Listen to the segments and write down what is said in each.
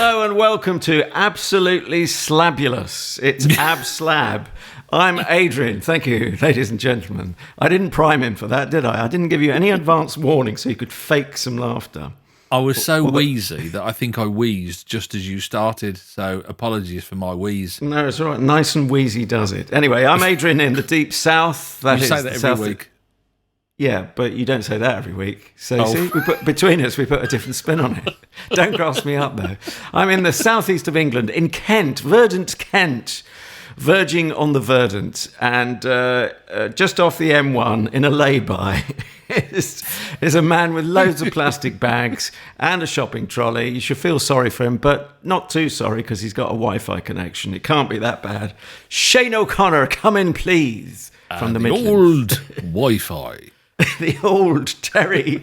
Hello and welcome to Absolutely Slabulous. It's Ab Slab. I'm Adrian. Thank you, ladies and gentlemen. I didn't prime him for that, did I? I didn't give you any advance warning so you could fake some laughter. I was so wheezy that I think I wheezed just as you started, so apologies for my wheeze. No, it's all right. Nice and wheezy does it. Anyway, I'm Adrian in the Deep South. You say that every week. Yeah, but you don't say that every week. So see, between us, we put a different spin on it. Don't grass me up, though. I'm in the southeast of England, in Kent, verdant Kent, verging on the verdant, and just off the M1 in a lay-by is a man with loads of plastic bags and a shopping trolley. You should feel sorry for him, but not too sorry because he's got a Wi-Fi connection. It can't be that bad. Shane O'Connor, come in, please, from the Midlands. Old Wi-Fi. The old Terry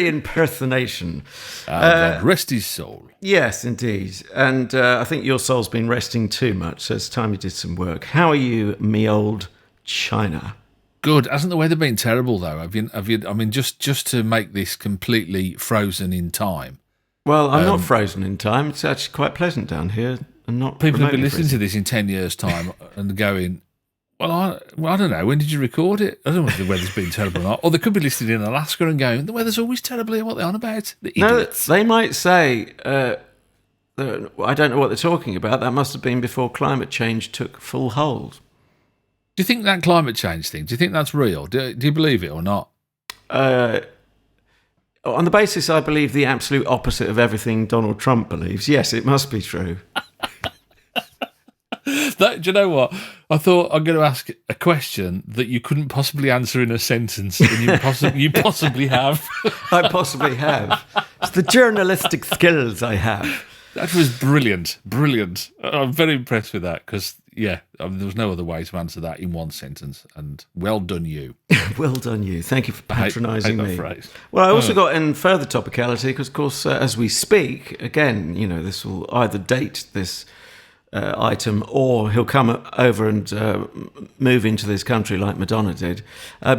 impersonation. God rest his soul. Yes, indeed. And I think your soul's been resting too much, so it's time you did some work. How are you, me old China? Good. Hasn't the weather been terrible, though? Have you? I mean, just to make this completely frozen in time. Well, I'm not frozen in time. It's actually quite pleasant down here. And not people will be listening frozen to this in 10 years' time and going, Well, I don't know. When did you record it? I don't know if the weather's been terrible or not. Or they could be listening in Alaska and going, the weather's always terrible here. What are they on about? The idiots. No, they might say, I don't know what they're talking about. That must have been before climate change took full hold. Do you think that climate change thing, do you think that's real? Do you believe it or not? On the basis I believe the absolute opposite of everything Donald Trump believes, yes, it must be true. Do you know what? I thought I'm going to ask a question that you couldn't possibly answer in a sentence, and you possibly have. I possibly have. It's the journalistic skills I have. That was brilliant. I'm very impressed with that because, there was no other way to answer that in one sentence. And well done, you. Well done, you. Thank you for patronising me. Phrase. Well, I also got in further topicality because, of course, as we speak, again, this will either date this item, or he'll come over and move into this country like Madonna did.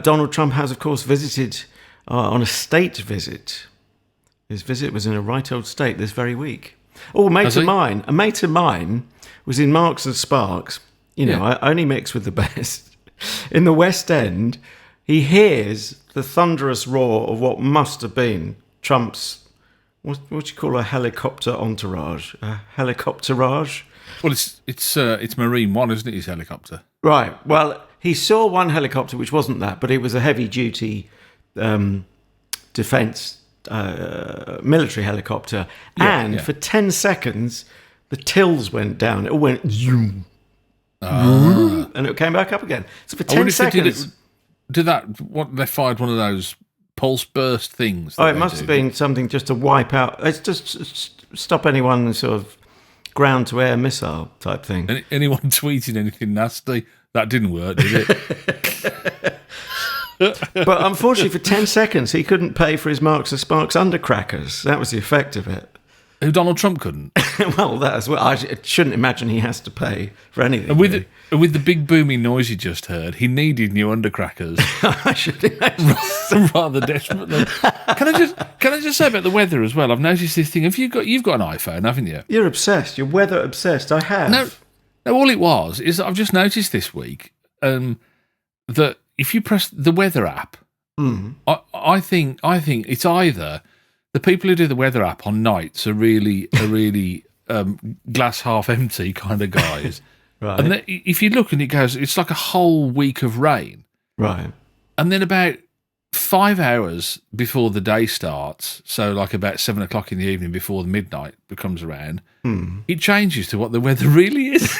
Donald Trump has, of course, visited on a state visit. His visit was in a right old state this very week. Oh, a mate of mine was in Marks and Sparks. I only mix with the best. In the West End, he hears the thunderous roar of what must have been Trump's, what do you call a helicopter entourage? A helicopterage? Well, it's Marine One, isn't it, his helicopter? Right. Well, he saw one helicopter, which wasn't that, but it was a heavy-duty defence military helicopter. For 10 seconds, the tills went down. It all went zoom. And it came back up again. So for 10 seconds... They fired one of those pulse burst things? It must have been something just to wipe out... It's just stop anyone sort of ground-to-air missile type thing. Anyone tweeting anything nasty? That didn't work, did it? But unfortunately, for 10 seconds, he couldn't pay for his Marks and Sparks undercrackers. That was the effect of it. Who, Donald Trump couldn't? Well, that as well. I shouldn't imagine he has to pay for anything. And with the big booming noise you just heard, he needed new undercrackers. I should imagine. Rather desperately. Can I just say about the weather as well? I've noticed this thing. You've got an iPhone, haven't you? You're obsessed. You're weather obsessed. I have. No. All it was is I've just noticed this week that if you press the weather app, I think it's either the people who do the weather app on nights are really glass half empty kind of guys. Right. And then if you look and it goes, it's like a whole week of rain. Right. And then about 5 hours before the day starts, so like about 7 o'clock in the evening before the midnight comes around, it changes to what the weather really is.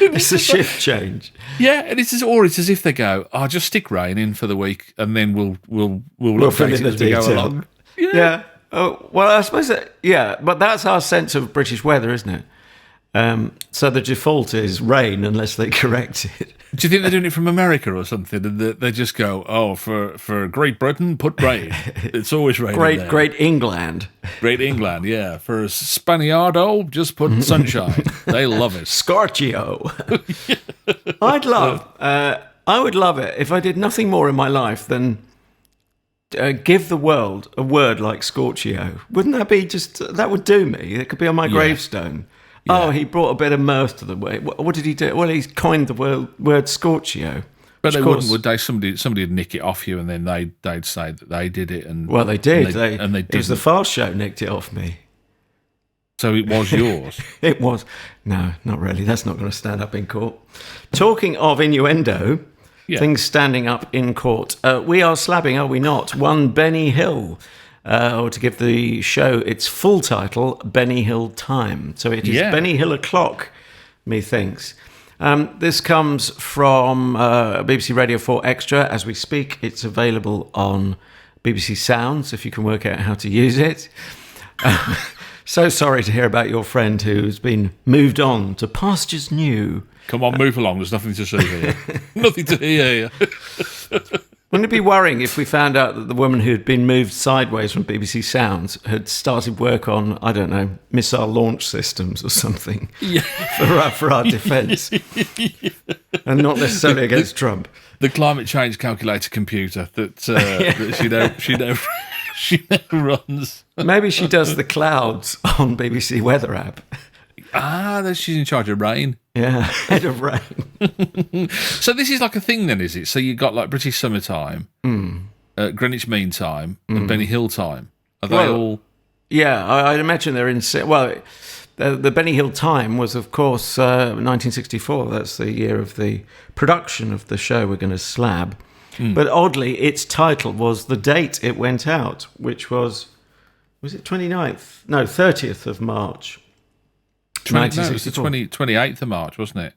It's a shift change. Yeah, and it's as if they go, just stick rain in for the week, and then we'll update it as we go along. Yeah. Oh, well, I suppose but that's our sense of British weather, isn't it? So the default is rain unless they correct it. Do you think they're doing it from America or something? And they just go, for Great Britain, put rain. It's always raining there. Great England. Great England, yeah. For Spaniardo, just put sunshine. They love it. Scorchio. I would love it if I did nothing more in my life than give the world a word like Scorchio. Wouldn't that be that would do me? It could be on my gravestone. Yeah. Oh, he brought a bit of mirth to the way. What did he do? Well, he's coined the word Scorchio. But they wouldn't, would they? Somebody would nick it off you, and then they'd say that they did it. And well, they did. And they it was the Fast Show nicked it off me. So it was yours. It was. No, not really. That's not going to stand up in court. Talking of innuendo, things standing up in court. We are slabbing, are we not? One Benny Hill. Or to give the show its full title, Benny Hill Time. So it is Benny Hill o'clock, methinks. This comes from BBC Radio 4 Extra. As we speak, it's available on BBC Sounds, if you can work out how to use it. So sorry to hear about your friend who's been moved on to pastures new. Come on, move along. There's nothing to see here. Nothing to hear here. Wouldn't it be worrying if we found out that the woman who had been moved sideways from BBC Sounds had started work on, I don't know, missile launch systems or something for our defence, and not necessarily against Trump? The climate change calculator computer that she now runs. Maybe she does the clouds on BBC Weather app. That she's in charge of rain. Yeah, head of rain. So this is like a thing then, is it? So you got like British Summertime, Greenwich Mean Time, and Benny Hill Time. Are they all? Yeah, I'd imagine they're in. Well, the Benny Hill Time was, of course, 1964. That's the year of the production of the show we're going to slab. But oddly, its title was the date it went out, which was it 29th? No, 30th of March. No, it was the 28th of March, wasn't it?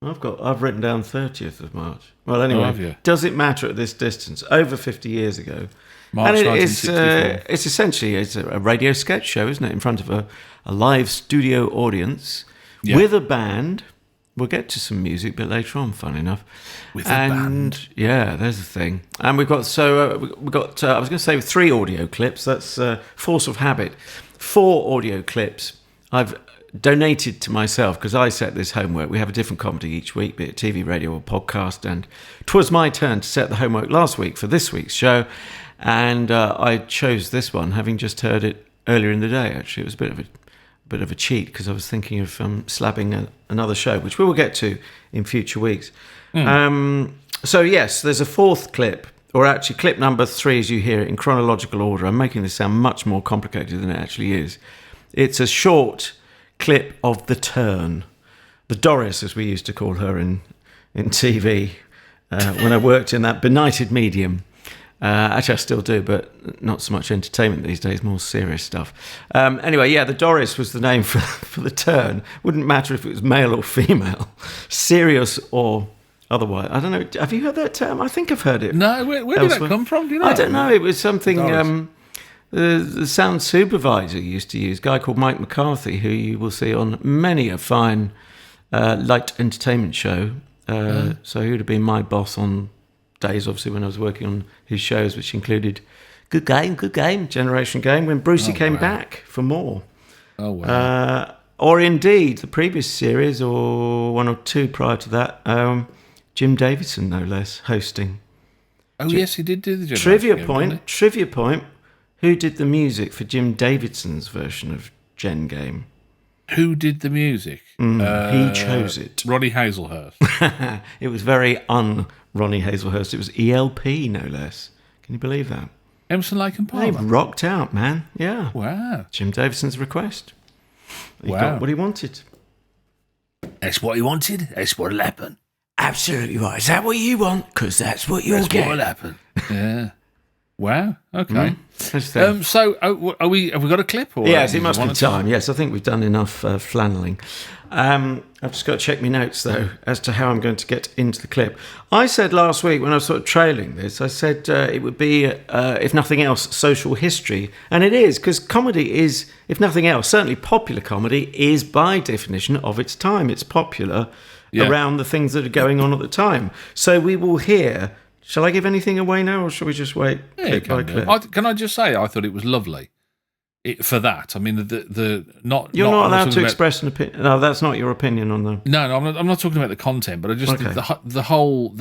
I've written down 30th of March. Well, anyway, does it matter at this distance? Over 50 years ago. March 1964. It's essentially a radio sketch show, isn't it? In front of a live studio audience with a band. We'll get to some music a bit later on, fun enough. With a band. Yeah, there's the thing. And we've got I was going to say 3 audio clips. That's force of habit. 4 audio clips. I've donated to myself because I set this homework. We have a different comedy each week, be it TV, radio or podcast, and 'twas my turn to set the homework last week for this week's show, and I chose this one, having just heard it earlier in the day. Actually, it was a bit of a cheat because I was thinking of slabbing another show, which we will get to in future weeks. So yes, there's a 4th clip, or actually clip number 3 as you hear it in chronological order. I'm making this sound much more complicated than it actually is. It's a short clip of the Turn, the Doris, as we used to call her in TV when I worked in that benighted medium. Actually, I still do, but not so much entertainment these days, more serious stuff. Anyway, the Doris was the name for the Turn. Wouldn't matter if it was male or female, serious or otherwise. I don't know. Have you heard that term? I think I've heard it. No, where did that come from? Do you know? I don't know. It was something the sound supervisor used to use, a guy called Mike McCarthy, who you will see on many a fine light entertainment show. So he would have been my boss on days, obviously, when I was working on his shows, which included Good Game, Generation Game, when Brucey came back for more. Oh, wow. Or indeed, the previous series, or 1 or 2 prior to that, Jim Davidson, no less, hosting. Oh, yes, he did do the Generation Game. Trivia point. Who did the music for Jim Davidson's version of Gen Game? Who did the music? He chose it. Ronnie Hazelhurst. It was very un-Ronnie Hazelhurst. It was ELP, no less. Can you believe that? Emerson, Lake and Palmer. They rocked out, man. Yeah. Wow. Jim Davidson's request. He got what he wanted. That's what he wanted. That's what'll happen. Absolutely right. Is that what you want? Because that's what you'll get. That's what'll happen. Yeah. Wow. Okay. So, have we got a clip? Or yes, it must be time. Yes, I think we've done enough flanneling. I've just got to check my notes, though, as to how I'm going to get into the clip. I said last week, when I was sort of trailing this, I said it would be, if nothing else, social history. And it is, because comedy is, if nothing else, certainly popular comedy is by definition of its time. It's popular around the things that are going on at the time. So we will hear... Shall I give anything away now, or shall we just wait clip by clip? Can I just say, I thought it was lovely for that. I mean, You're not allowed to express an opinion. No, that's not your opinion on the... No, I'm not talking about the content, but I just the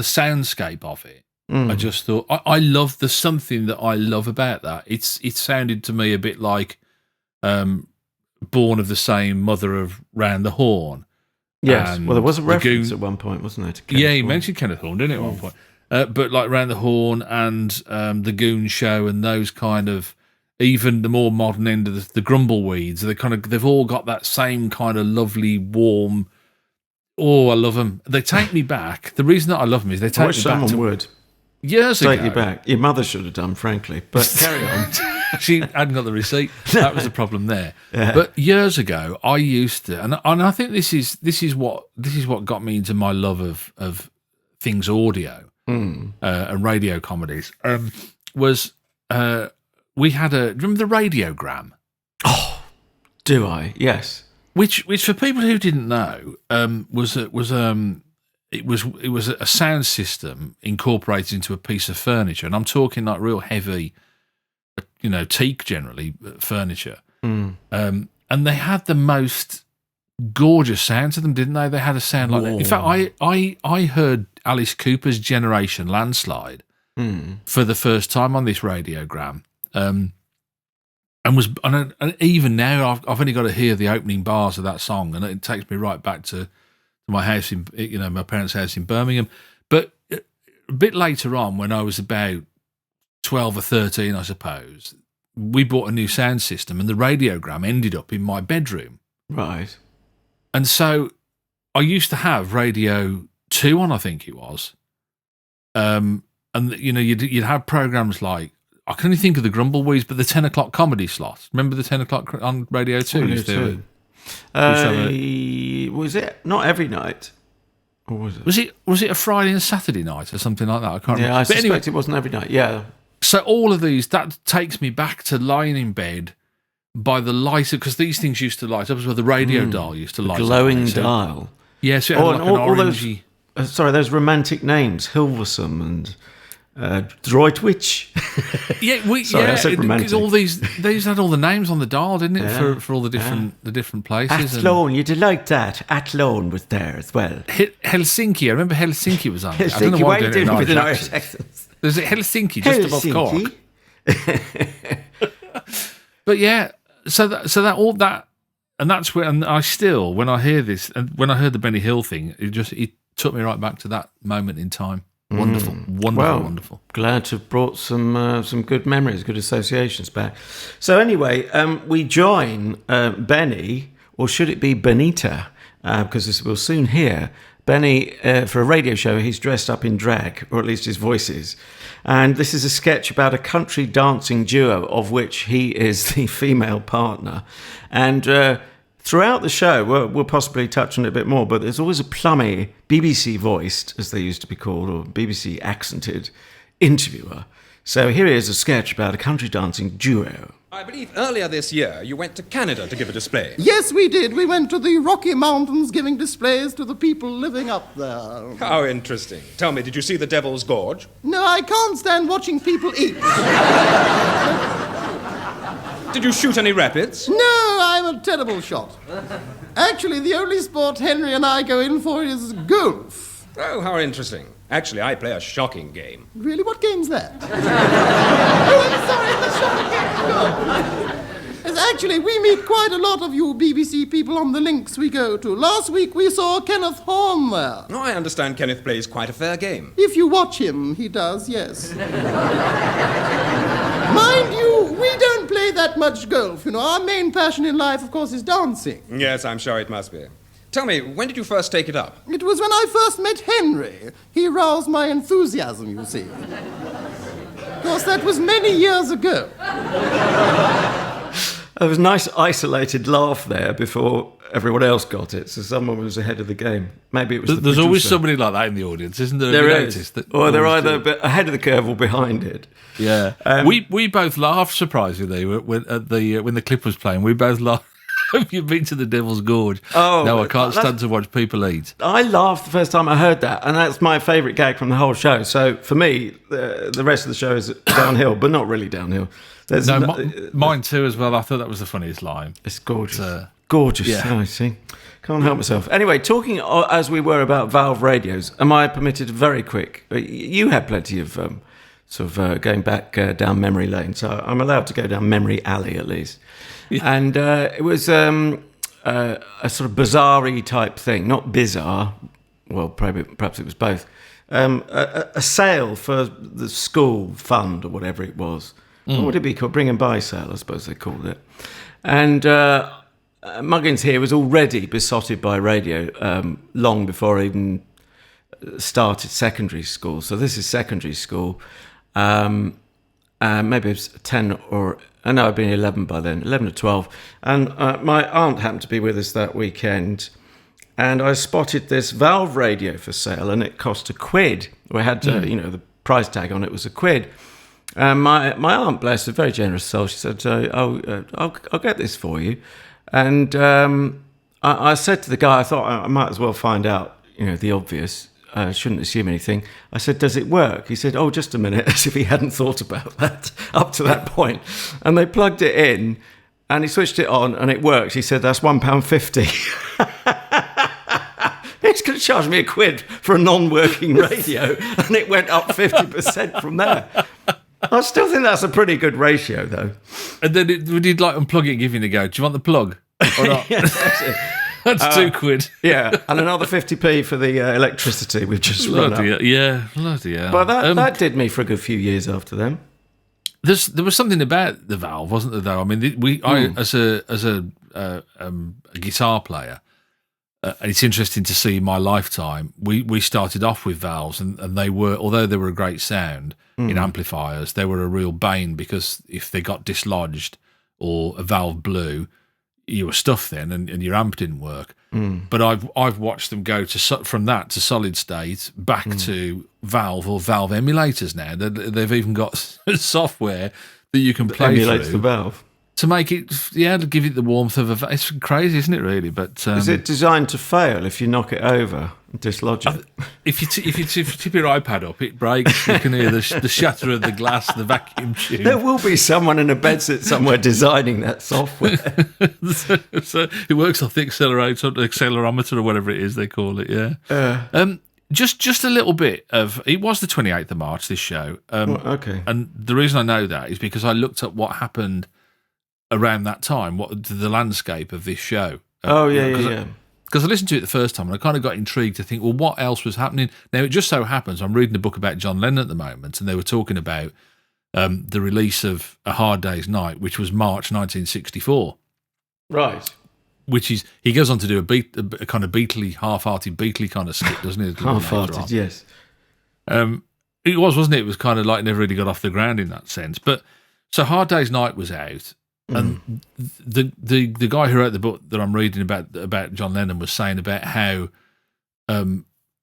soundscape of it I just thought I love the something that I love about that. It sounded to me a bit like Born of the Same Mother of Round the Horn. Yes, well, there was a reference at one point, wasn't there? To Kenneth he Horne. mentioned Kenneth Horne, didn't he, at one point? But like Round the Horn and the Goon Show and those kind of, even the more modern end of the Grumbleweeds, they've all got that same kind of lovely, warm. Oh, I love them. They take me back. The reason that I love them is they take me back. Someone would years ago. Take you back. Your mother should have done, frankly. But carry on. She hadn't got the receipt. That was the problem there. Yeah. But years ago, I used to, and I think this is what got me into my love of things audio and radio comedies. Was we had do you remember the radiogram? Oh, do I? Yes. Which for people who didn't know, was a sound system incorporated into a piece of furniture, and I'm talking like real heavy, teak generally furniture. And they had the most gorgeous sound to them, didn't they? They had a sound like that. In fact, I heard Alice Cooper's Generation Landslide for the first time on this radiogram. And even now, I've only got to hear the opening bars of that song, and it takes me right back to my house my parents' house in Birmingham. But a bit later on, when I was about 12 or 13, I suppose, we bought a new sound system, and the radiogram ended up in my bedroom. Right. And so I used to have Radio 2 on, I think it was. And you'd have programs like, I can only think of the Grumbleweeds, but the 10 o'clock comedy slot. Remember the 10 o'clock on Radio 2? Was it not every night? Or was it? Was it a Friday and Saturday night or something like that? I can't remember. I suspect it wasn't every night, yeah. So all of these, that takes me back to lying in bed by the light, because these things used to light up as well. The radio dial used to light up. Glowing dial. Yeah, so it had like an orangey... those romantic names, Hilversum and... Droitwich. I said romantic. All these had all the names on the dial, didn't it? For all the different places. Athlone, you'd like that. Athlone was there as well. Helsinki, I remember Helsinki was on. Helsinki, I don't know why are you doing it with an Irish accent? There's Helsinki just above Cork. But yeah, so that all that, and that's where, and I still, when I hear this, and when I heard the Benny Hill thing, it took me right back to that moment in time. Wonderful. Glad to have brought some good memories, good associations back. So anyway, we join Benny, or should it be Benita? Because we'll soon hear Benny for a radio show. He's dressed up in drag, or at least his voice is. And this is a sketch about a country dancing duo of which he is the female partner. And throughout the show, we'll possibly touch on it a bit more, but there's always a plummy, BBC-voiced, as they used to be called, or BBC-accented interviewer. So here is a sketch about a country dancing duo. I believe earlier this year you went to Canada to give a display. Yes, we did. We went to the Rocky Mountains giving displays to the people living up there. How interesting. Tell me, did you see the Devil's Gorge? No, I can't stand watching people eat. Did you shoot any rapids? No, I'm a terrible shot. Actually, the only sport Henry and I go in for is golf. Oh, how interesting. Actually, I play a shocking game. Really? What game's that? Oh, I'm sorry, the shocking game. Yes, actually, we meet quite a lot of you BBC people on the links we go to. Last week we saw Kenneth Horne there. Oh, I understand Kenneth plays quite a fair game. If you watch him, he does, yes. Mind you, we don't play that much golf. Our main passion in life, of course, is dancing. Yes, I'm sure it must be. Tell me, when did you first take it up? It was when I first met Henry. He roused my enthusiasm, you see. Of course, that was many years ago. There was a nice isolated laugh there before everyone else got it, so someone was ahead of the game. Maybe it was There's always somebody like that in the audience, isn't there? There is. Or they're either ahead of the curve or behind it. Yeah. We both laughed, surprisingly, when the clip was playing. We both laughed. Have you been to the Devil's Gorge? Oh, no, I can't stand to watch people eat. I laughed the first time I heard that, and that's my favourite gag from the whole show. So for me, the rest of the show is downhill, but not really downhill. Mine too as well. I thought that was the funniest line. It's gorgeous. Gorgeous. Yeah. I see. Can't help myself. Anyway, talking as we were about valve radios, am I permitted very quick? You had plenty of going back down memory lane, so I'm allowed to go down memory alley at least. Yeah. And it was a sort of bizarre-y type thing, not bizarre. Well, perhaps it was both. A sale for the school fund or whatever it was. What would it be called? Bring and buy sale, I suppose they called it. And Muggins here was already besotted by radio long before I even started secondary school. So this is secondary school. Maybe it was 10 or... no, I'd been 11 by then, 11 or 12. And my aunt happened to be with us that weekend. And I spotted this valve radio for sale, and it cost £1. We had, the price tag on it was £1. And my aunt, bless her, very generous soul, she said, I'll get this for you. And I said to the guy, I thought I might as well find out, the obvious. I shouldn't assume anything. I said, does it work? He said, oh, just a minute, as if he hadn't thought about that up to that point. And they plugged it in, and he switched it on, and it worked. He said, that's £1.50. He's going to charge me £1 for a non-working radio, and it went up 50% from there. I still think that's a pretty good ratio, though. And then would you like unplug it and give you a go? Do you want the plug or not? Yeah, that's it. That's £2. Yeah, and another 50p for the electricity we've just run up. Yeah, bloody hell. But that did me for a good few years after them. There was something about the valve, wasn't there? Though I mean, as a guitar player, and it's interesting to see in my lifetime. We started off with valves, and they were, although they were a great sound in amplifiers, they were a real bane because if they got dislodged or a valve blew, you were stuffed then, and your amp didn't work. But I've watched them go from that to solid state back to valve or valve emulators now. They've even got software that you can play emulates through the valve to make it, to give it the warmth of a. It's crazy, isn't it? Really, but is it designed to fail if you knock it over and dislodge it? If you tip your iPad up, it breaks. You can hear the shatter of the glass, the vacuum tube. There will be someone in a bedsit somewhere designing that software. so it works on the accelerometer or whatever it is they call it. Yeah. Just a little bit of it was the 28th of March. This show. Okay. And the reason I know that is because I looked up what happened around that time, what the landscape of this show. Because I listened to it the first time and I kind of got intrigued to think, well, what else was happening? Now, it just so happens I'm reading a book about John Lennon at the moment, and they were talking about the release of A Hard Day's Night, which was March 1964. Right. Which is, he goes on to do a kind of Beatley, half-hearted Beatley kind of skit, doesn't he? Half-hearted, yes. It wasn't it? It was kind of like never really got off the ground in that sense. But so Hard Day's Night was out. And the guy who wrote the book that I'm reading about John Lennon was saying about how,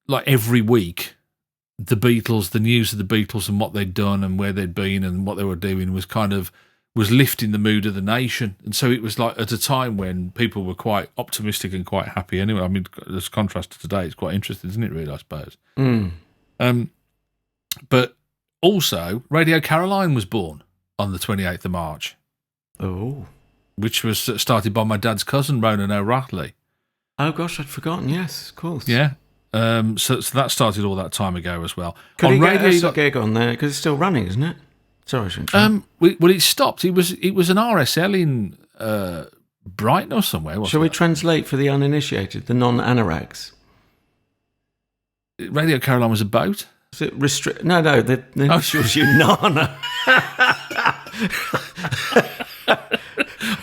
like every week, the Beatles, the news of the Beatles and what they'd done and where they'd been and what they were doing was lifting the mood of the nation. And so it was like at a time when people were quite optimistic and quite happy. Anyway, I mean, as contrast to today, it's quite interesting, isn't it? Really, I suppose. But also, Radio Caroline was born on the 28th of March. Oh. Which was started by my dad's cousin, Ronan O'Ratley. Oh, gosh, I'd forgotten. Yes, of course. Yeah. So that started all that time ago as well. Could on he radio, get a gig on there? Because it's still running, isn't it? Sorry, I shouldn't well, it stopped. It was an RSL in Brighton or somewhere. Shall we translate for the uninitiated, the non-anoraks? Radio Caroline was a boat? Is it restrict? No, the initials you nana.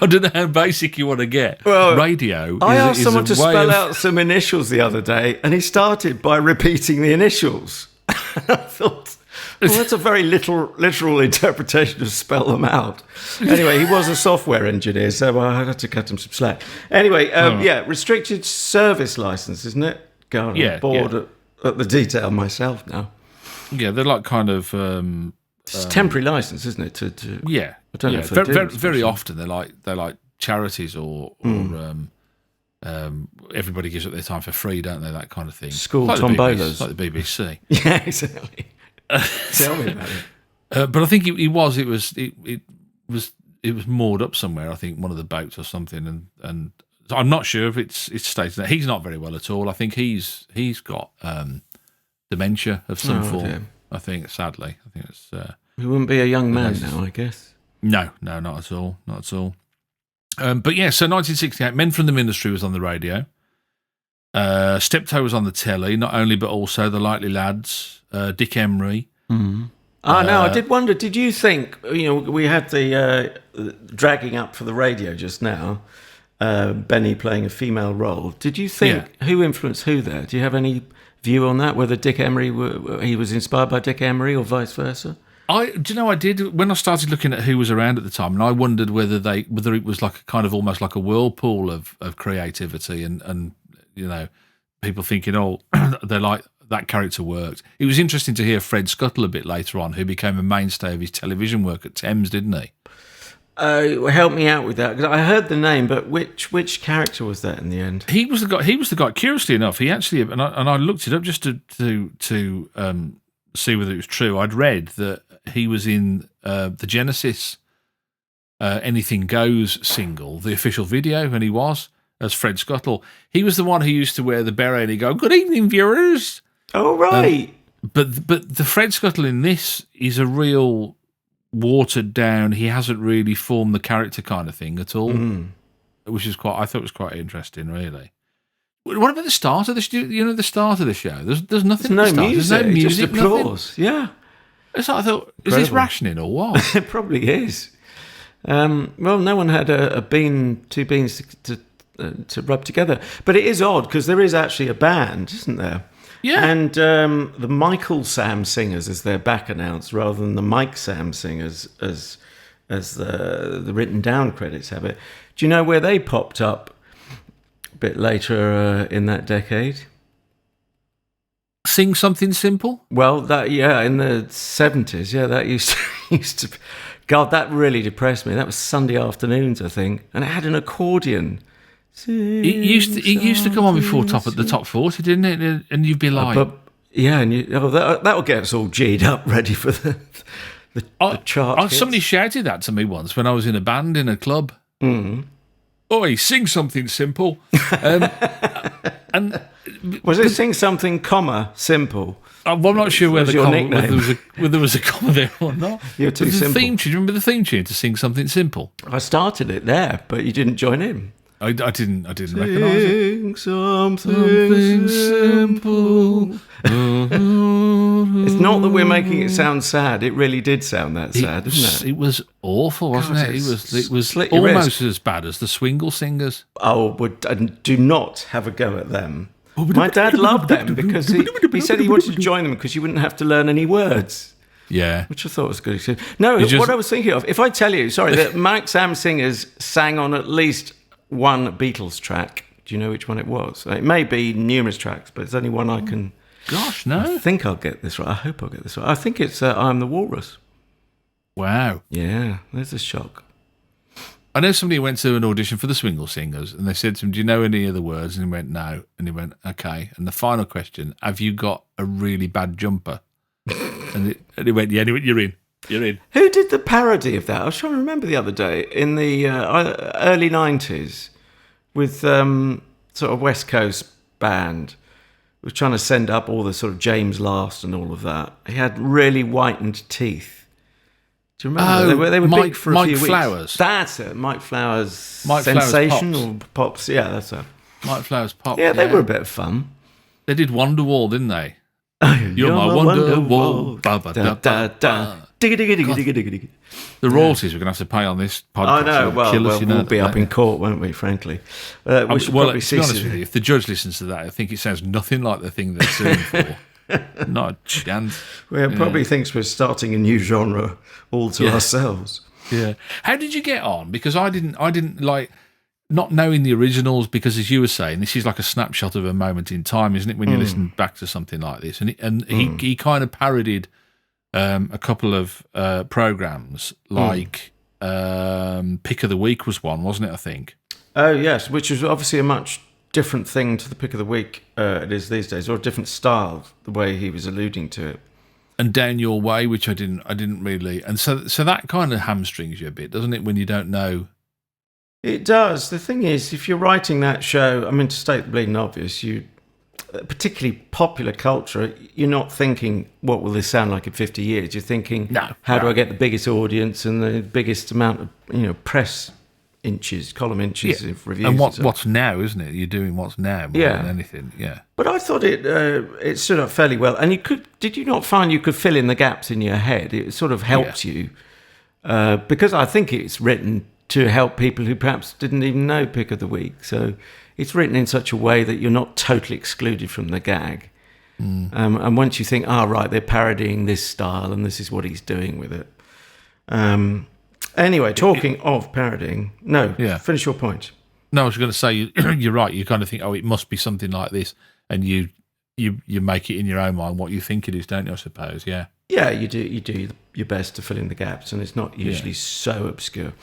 I don't know how basic you want to get. Well, radio. I asked someone to spell out some initials the other day, and he started by repeating the initials. I thought, well, that's a very literal interpretation of spell them out. Anyway, he was a software engineer, so I had to cut him some slack. Anyway, restricted service license, isn't it? God, I'm bored at the detail myself now. Yeah, they're like kind of. It's temporary license, isn't it? I don't know if very often they're like charities or everybody gives up their time for free, don't they? That kind of thing. School tombolas, like the BBC. Yeah, exactly. Tell me about it. But I think it was moored up somewhere. I think one of the boats or something, and I'm not sure if it's stated that he's not very well at all. I think he's got dementia of some form. Dear. I think, sadly, it's. He wouldn't be a young man now, I guess. No, not at all, not at all. But yeah, so 1968, Men from the Ministry was on the radio. Steptoe was on the telly, not only but also The Likely Lads, Dick Emery. Mm-hmm. No, I did wonder, did you think, we had the dragging up for the radio just now, Benny playing a female role. Did you think who influenced who there? Do you have any view on that, whether Dick Emery, he was inspired by Dick Emery or vice versa? I did when I started looking at who was around at the time, and I wondered whether it was like a kind of almost like a whirlpool of creativity and people thinking, oh, they're like, that character worked. It was interesting to hear Fred Scuttle a bit later on, who became a mainstay of his television work at Thames, didn't he? Help me out with that, because I heard the name, but which character was that in the end? He was the guy. Curiously enough, he actually and I looked it up just to see whether it was true. I'd read that he was in the Genesis "Anything Goes" single, the official video, and he was as Fred Scuttle. He was the one who used to wear the beret and he'd go, "Good evening, viewers." Oh, right. But the Fred Scuttle in this is a real watered down. He hasn't really formed the character kind of thing at all, which is I thought was quite interesting, really. What about the start of the show? The start of the show. There's nothing. There's no music. There's no music. Just applause. Nothing. Yeah. So I thought, is this rationing or what? It probably is. Well, no one had two beans to rub together, but it is odd because there is actually a band, isn't there? Yeah. And the Michael Sam Singers as their back announced, rather than the Mike Sam Singers as the written down credits have it. Do you know where they popped up a bit later in that decade? Sing Something Simple? Well, in the 70s, that used to. God, that really depressed me. That was Sunday afternoons, I think, and it had an accordion. It used to come on before the top 40, didn't it? And you'd be like, that'll get us all G'd up, ready for the chart. Somebody shouted that to me once when I was in a band in a club. Mm. Oi, sing something simple. And was it sing something, simple? I'm not sure whether there was a comma there or not. You're too simple. Theme tune, remember the theme tune to Sing Something Simple? I started it there, but you didn't join in. I didn't recognise it. Sing something simple. It's not that we're making it sound sad. It really did sound that sad, didn't it? It was awful, wasn't it? It was almost as bad as the Swingle Singers. Oh, do not have a go at them. My dad loved them because he said he wanted to join them because you wouldn't have to learn any words. Yeah. Which I thought was good. No, what I was thinking of, if I tell you, that Mike Sam Singers sang on at least one Beatles track. Do you know which one it was? It may be numerous tracks, but it's only one I can... Gosh, no. I think I'll get this right. I hope I'll get this right. I think it's I'm the Walrus. Wow. Yeah, there's a shock. I know somebody went to an audition for the Swingle Singers and they said to him, do you know any of the words? And he went, no. And he went, okay. And the final question, have you got a really bad jumper? and he went, yeah. And he went, you're in. You're in. Who did the parody of that? I was trying to remember the other day in the early 90s with sort of West Coast band. Was trying to send up all the sort of James Last and all of that. He had really whitened teeth. Do you remember? They were big for a few weeks. Mike Flowers. That's it. Mike Flowers. Sensation or Pops. Yeah, that's it. Mike Flowers Pops. Yeah, they were a bit of fun. They did Wonderwall, didn't they? You're my Wonderwall. The royalties we're going to have to pay on this podcast. I know. We'll be up in court, won't we? Frankly, we should probably to be honest with you, if the judge listens to that, I think it sounds nothing like the thing they're suing for. Not a chance. Well, probably thinks we're starting a new genre all to ourselves. Yeah. How did you get on? Because I didn't like not knowing the originals. Because as you were saying, this is like a snapshot of a moment in time, isn't it? When you listen back to something like this, and he kind of parodied a couple of programs like Pick of the Week was one, wasn't it? I think. Oh yes, which is obviously a much different thing to the Pick of the Week it is these days, or a different style, the way he was alluding to it. And Down Your Way, which I didn't really, and so that kind of hamstrings you a bit, doesn't it? When you don't know It does. The thing is, if you're writing that show, I mean, to state the bleeding obvious, particularly popular culture, you're not thinking, what will this sound like in 50 years? You're thinking, how do I get the biggest audience and the biggest amount of, press inches, column inches of reviews. And what's now, isn't it? You're doing what's now more than anything. Yeah. But I thought it stood up fairly well. And did you not find you could fill in the gaps in your head? It sort of helped you because I think it's written to help people who perhaps didn't even know Pick of the Week. So it's written in such a way that you're not totally excluded from the gag. And once you think, right, they're parodying this style and this is what he's doing with it. Anyway, talking of parodying, finish your point. No, I was going to say, you're right. You kind of think, it must be something like this. And you make it in your own mind what you think it is, don't you, I suppose? Yeah. Yeah, you do your best to fill in the gaps, and it's not usually so obscure.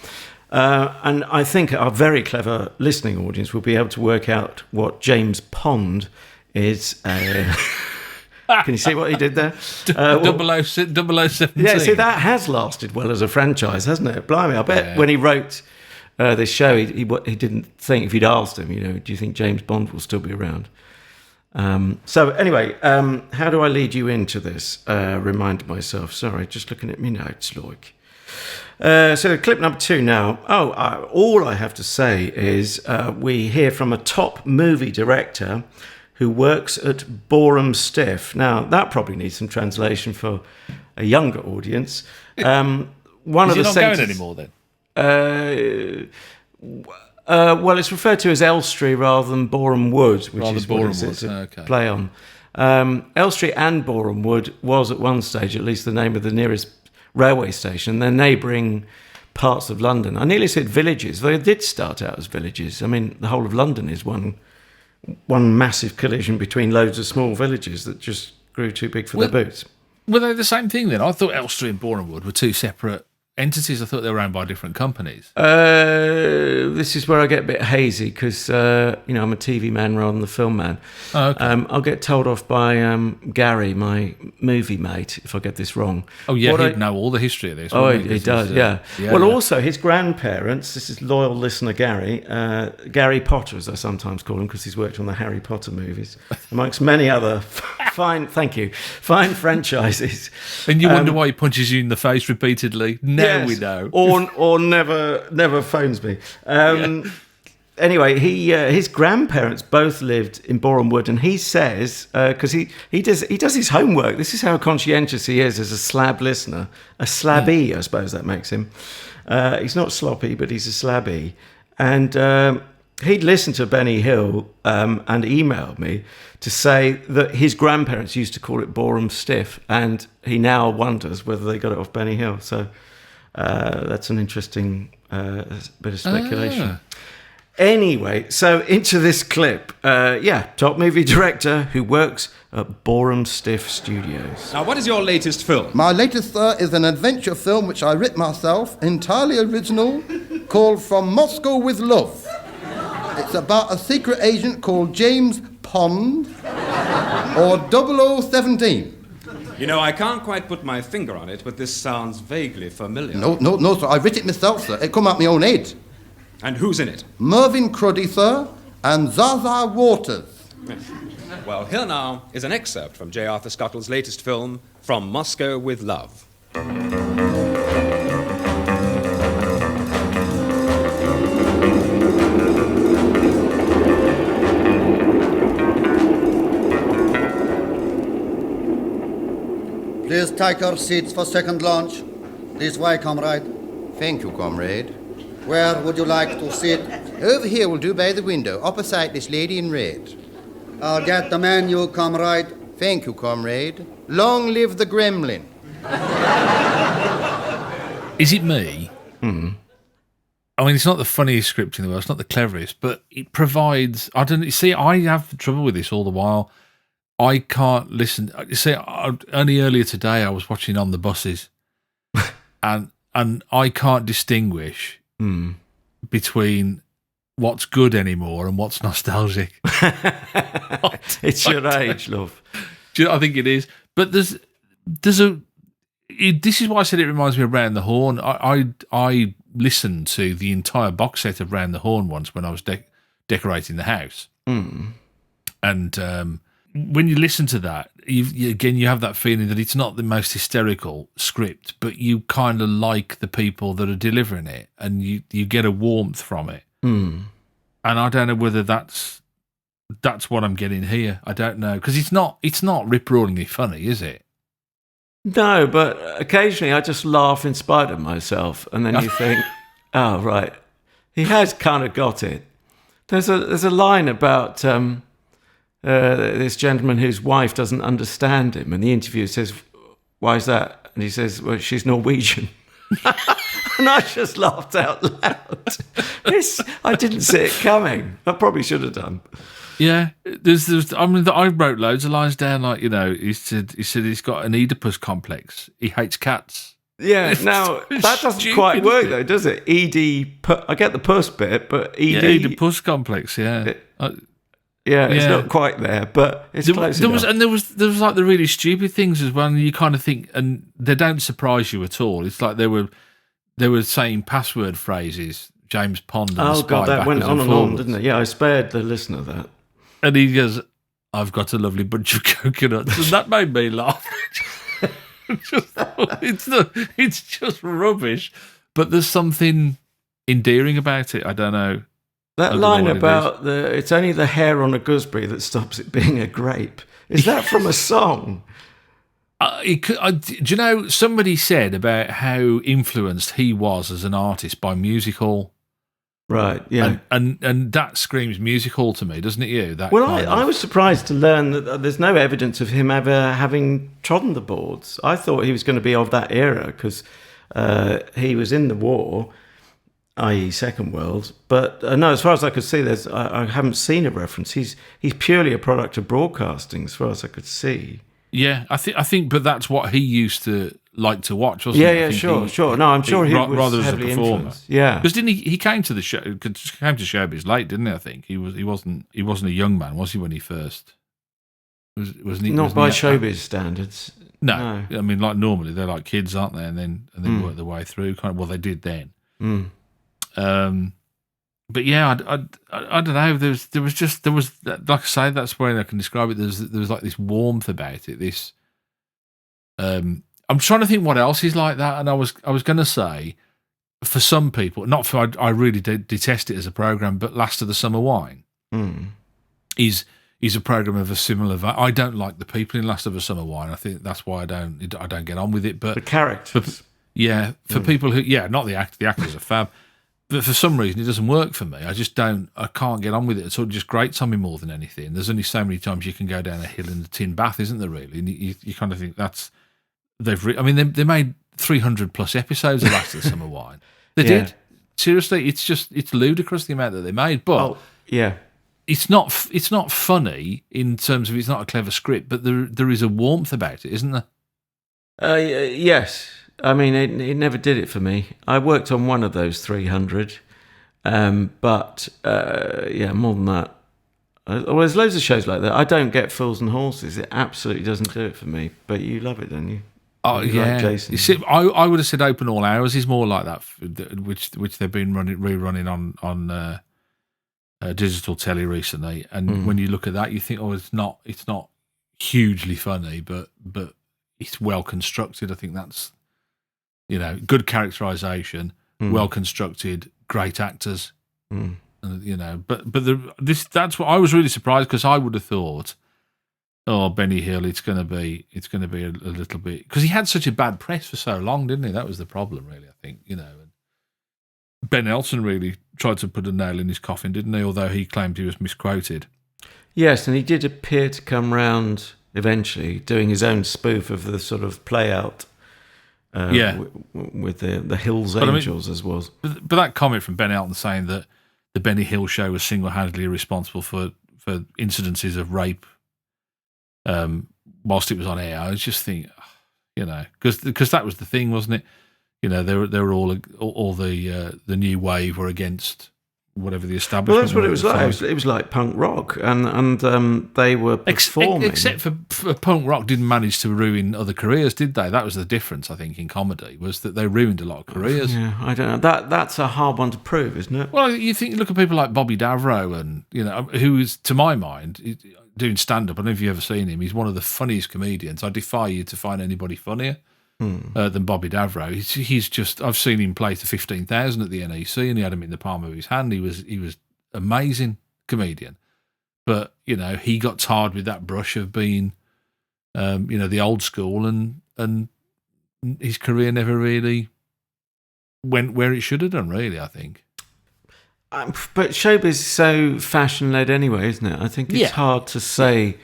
And I think our very clever listening audience will be able to work out what James Pond is. Can you see what he did there? 017. Yeah, see, that has lasted well as a franchise, hasn't it? Blimey, I bet when he wrote this show, he didn't think, if you'd asked him, do you think James Bond will still be around? So anyway, how do I lead you into this? Remind myself. Sorry, just looking at my notes, like. So clip number 2 now. All I have to say is we hear from a top movie director who works at Boreham Stiff. Now, that probably needs some translation for a younger audience. Is he not going anymore then? Well, it's referred to as Elstree rather than Boreham Wood, which is what it's a play on. Elstree and Boreham Wood was at one stage at least the name of the nearest railway station. They're neighbouring parts of London. I nearly said villages. They did start out as villages. I mean, the whole of London is one massive collision between loads of small villages that just grew too big for their boots. Were they the same thing then? I thought Elstree and Boreham Wood were two separate entities. I thought they were owned by different companies. This is where I get a bit hazy because, I'm a TV man rather than the film man. Oh, okay. I'll get told off by Gary, my movie mate, if I get this wrong. Oh, yeah, he'd know all the history of this. He does, yeah. Also, his grandparents, this is loyal listener Gary, Gary Potter, as I sometimes call him, because he's worked on the Harry Potter movies, amongst many other fine franchises. And you wonder why he punches you in the face repeatedly. Now we know. Or never phones me. Anyway, his grandparents both lived in Boreham Wood, and he says because he does his homework. This is how conscientious he is as a Slab listener, a Slabbie, I suppose that makes him. He's not sloppy, but he's a Slabbie, and he'd listened to Benny Hill and emailed me to say that his grandparents used to call it Boreham Stiff, and he now wonders whether they got it off Benny Hill. So that's an interesting bit of speculation. Anyway, so into this clip. Top movie director who works at Boreham Stiff Studios. Now, what is your latest film? My latest, sir, is an adventure film which I writ myself, entirely original, called From Moscow with Love. It's about a secret agent called James Pond, or 0017. I can't quite put my finger on it, but this sounds vaguely familiar. No, sir, I writ it myself, sir. It come out my own head. And who's in it? Mervyn Cruddy, sir, and Zaza Waters. Well, here now is an excerpt from J. Arthur Scuttle's latest film, From Moscow with Love. Please take your seats for second launch. This way, comrade. Thank you, comrade. Where would you like to sit? Over here will do by the window, opposite this lady in red. I'll get the menu, comrade. Thank you, comrade. Long live the gremlin. Is it me? I mean, it's not the funniest script in the world. It's not the cleverest, but it provides... I don't see, I have trouble with this all the while. I can't listen. See, only earlier today I was watching On the Buses, and I can't distinguish between what's good anymore and what's nostalgic. It's your age, love. I think it is. But this is why I said it reminds me of Round the Horn. I listened to the entire box set of Round the Horn once when I was decorating the house. And when you listen to that, you have that feeling that it's not the most hysterical script, but you kind of like the people that are delivering it, and you get a warmth from it. And I don't know whether that's what I'm getting here. I don't know, because it's not rip-roaringly funny, is it? No, but occasionally I just laugh in spite of myself, and then you think, oh, right, he has kind of got it. There's a line about this gentleman whose wife doesn't understand him, and the interviewer says, why is that? And he says, well, she's Norwegian. And I just laughed out loud. I didn't see it coming. I probably should have done. Yeah, I wrote loads of lines down, like, he said he's got an Oedipus complex. He hates cats. Yeah, now that doesn't quite work though, does it? I get the puss bit, but ED. Yeah, Oedipus complex. Yeah, it's not quite there, but it's close enough. There was like the really stupid things as well. And you kind of think, and they don't surprise you at all. It's like they were saying password phrases. James Pond. And oh God, that went on and on, didn't it? Yeah, I spared the listener that. And he goes, I've got a lovely bunch of coconuts. And that made me laugh. It's just rubbish. But there's something endearing about it. I don't know. That line about it's only the hair on a gooseberry that stops it being a grape. Is that from a song? Do you know, somebody said about how influenced he was as an artist by music hall. Right, yeah. And that screams music hall to me, doesn't it, you? I was surprised to learn that there's no evidence of him ever having trodden the boards. I thought he was going to be of that era because he was in the war, i.e. Second World. But no, as far as I could see, I haven't seen a reference. He's purely a product of broadcasting, as far as I could see. Yeah, I think, but that's what he used to like to watch, wasn't he? Yeah, sure. No, I'm sure he was rather heavily as a performer. Influenced. Yeah, because didn't he came to the show? Came to Showbiz late, didn't he? I think he wasn't a young man, was he, when he first? Wasn't he? Not by Showbiz standards. No, I mean, like normally they're like kids, aren't they? And then work their way through. Kind of, well, they did then. But yeah, I don't know. There was like I say, that's where I can describe it. There was like this warmth about it. This, I'm trying to think what else is like that. And I was going to say, for some people, not for I really detest it as a program, but Last of the Summer Wine is a program of a similar. I don't like the people in Last of the Summer Wine. I think that's why I don't get on with it. But the characters, for people who, not the actors. The actors are fab. But for some reason, it doesn't work for me. I can't get on with it. It sort of just grates on me more than anything. There's only so many times you can go down a hill in a tin bath, isn't there, really? And you kind of think they made 300 plus episodes of Last of the Summer Wine. They did. Seriously, it's ludicrous the amount that they made. But it's not funny in terms of it's not a clever script, but there is a warmth about it, isn't there? Yes. I mean, it never did it for me. I worked on one of those 300, but more than that. There's loads of shows like that. I don't get Fools and Horses. It absolutely doesn't do it for me. But you love it, don't you? Oh, like Jason. You see, I would have said Open All Hours is more like that, which they've been rerunning on digital telly recently. And when you look at that, you think, it's not hugely funny, but it's well constructed. I think that's, good characterization, well constructed, great actors. That's what I was really surprised, because I would have thought, Benny Hill, it's going to be a little bit, because he had such a bad press for so long, didn't he? That was the problem, really. I think And Ben Elton really tried to put a nail in his coffin, didn't he? Although he claimed he was misquoted. Yes, and he did appear to come round eventually, doing his own spoof of the sort of play out. With the Hills Angels as well. But that comment from Ben Elton saying that the Benny Hill show was single-handedly responsible for incidences of rape whilst it was on air, I was just thinking, because that was the thing, wasn't it? They were all the new wave were against whatever the establishment. Well, that's what it was like. was. It was like punk rock, and they were performing. Except for punk rock didn't manage to ruin other careers, did they? That was the difference, I think, in comedy, was that they ruined a lot of careers. Yeah, I don't know. That's a hard one to prove, isn't it? Well, you look at people like Bobby Davro, and who is, to my mind, doing stand-up. I don't know if you've ever seen him. He's one of the funniest comedians. I defy you to find anybody funnier than Bobby Davro. He's just. I've seen him play to 15,000 at the NEC, and he had him in the palm of his hand. He was amazing comedian, but he got tarred with that brush of being, the old school, and his career never really went where it should have done. Really, I think. But showbiz is so fashion-led anyway, isn't it? I think it's hard to say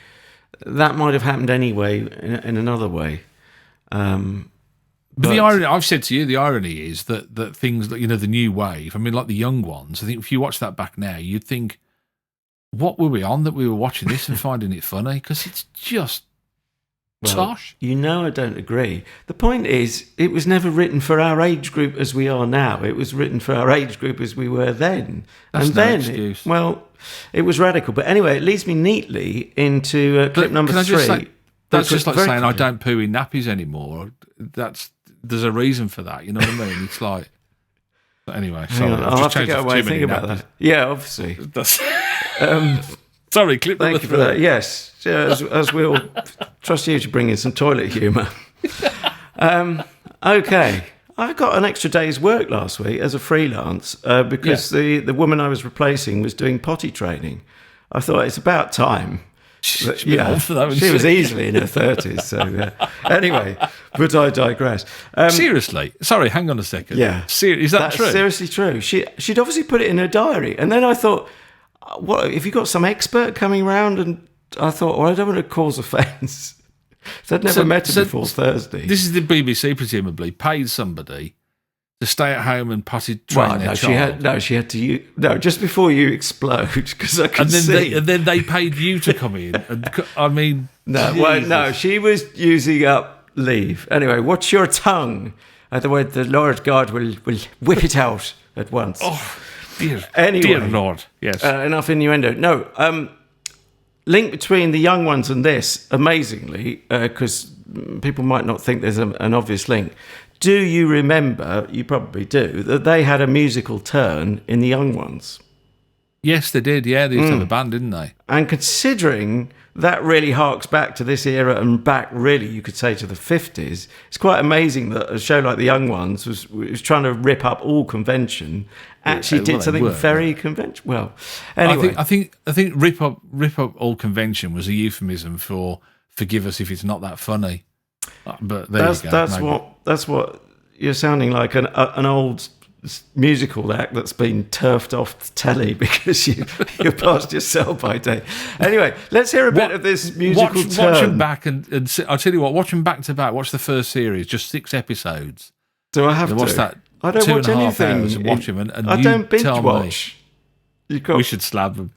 that might have happened anyway in another way. But the irony, I've said to you, the irony is that things that, the new wave, I mean, like the young ones, I think if you watch that back now, you'd think, what were we on that we were watching this and finding it funny? Because it's just tosh. I don't agree. The point is, it was never written for our age group as we are now. It was written for our age group as we were then. That's and no then, excuse. It was radical. But anyway, it leads me neatly into clip number 3. That's just like saying I don't poo in nappies anymore. There's a reason for that. You know what I mean? It's like. But anyway, sorry. I'll have to go away and think about that. Yeah, obviously. Sorry, clip number 3. Thank you for that. Yes, as we'll trust you to bring in some toilet humour. Okay. I got an extra day's work last week as a freelance because the woman I was replacing was doing potty training. I thought it's about time. She's been old for that, she was easily in her 30s. So anyway, but I digress. Seriously? Sorry, hang on a second. Yeah. Is that That's true? Seriously true. She'd obviously put it in her diary. And then I thought, what, have you got some expert coming round? And I thought, well, I don't want to cause offence. So I'd never met her before Thursday. This is the BBC, presumably, paid somebody to stay at home and potty train their child. She had to. Just before you explode, because I could see. And then they paid you to come in. And, I mean, she was using up leave. Anyway, watch your tongue. Otherwise, the Lord God will whip it out at once. Oh, dear. Anyway, dear Lord. Yes. Enough innuendo. No. Link between the young ones and this, amazingly, because people might not think there's an obvious link. Do you remember, you probably do, that they had a musical turn in the young ones? Yes, they did. Yeah, they used to have a band, didn't they? And considering that really harks back to this era and back, really, you could say, to the 50s, it's quite amazing that a show like The Young Ones was trying to rip up all convention, actually did something very conventional. Well, anyway. I think rip up all convention was a euphemism for forgive us if it's not that funny. But that's what you're sounding like, an old musical act that's been turfed off the telly because you're past your sell-by date. Anyway, let's hear a bit of this musical turn. Watch them back and I'll tell you what, watch them back to back. Watch the first series, just 6 episodes. Do I have to? Watch that. I don't watch anything. Watch them and I don't binge watch. We should slab them.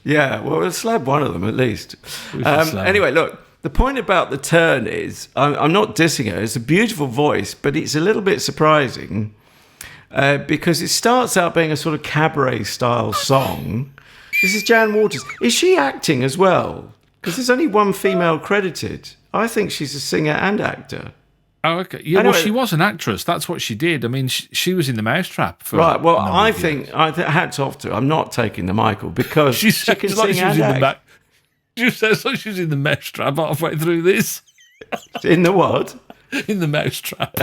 Yeah, well, we'll slab one of them at least. Anyway, look. The point about the turn is, I'm not dissing her, it's a beautiful voice, but it's a little bit surprising because it starts out being a sort of cabaret-style song. This is Jan Waters. Is she acting as well? Because there's only one female credited. I think she's a singer and actor. Oh, okay. Yeah, anyway, well, she was an actress. That's what she did. I mean, she was in The Mousetrap. Right, well, I think, hats off to her. I'm not taking the Michael because she can sing and act. She says like she's in the Mousetrap halfway through this. In the what? In the Mousetrap.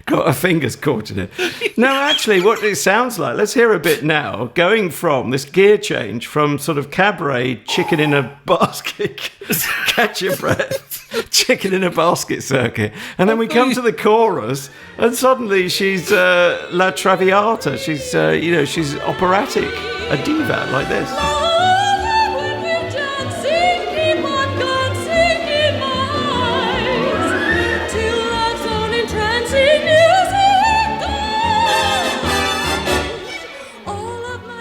Got her fingers caught in it. No, actually, what it sounds like, let's hear a bit now, going from this gear change from sort of cabaret, chicken in a basket, catch your breath, chicken in a basket circuit. And then we come to the chorus, and suddenly she's La Traviata. She's operatic, a diva like this.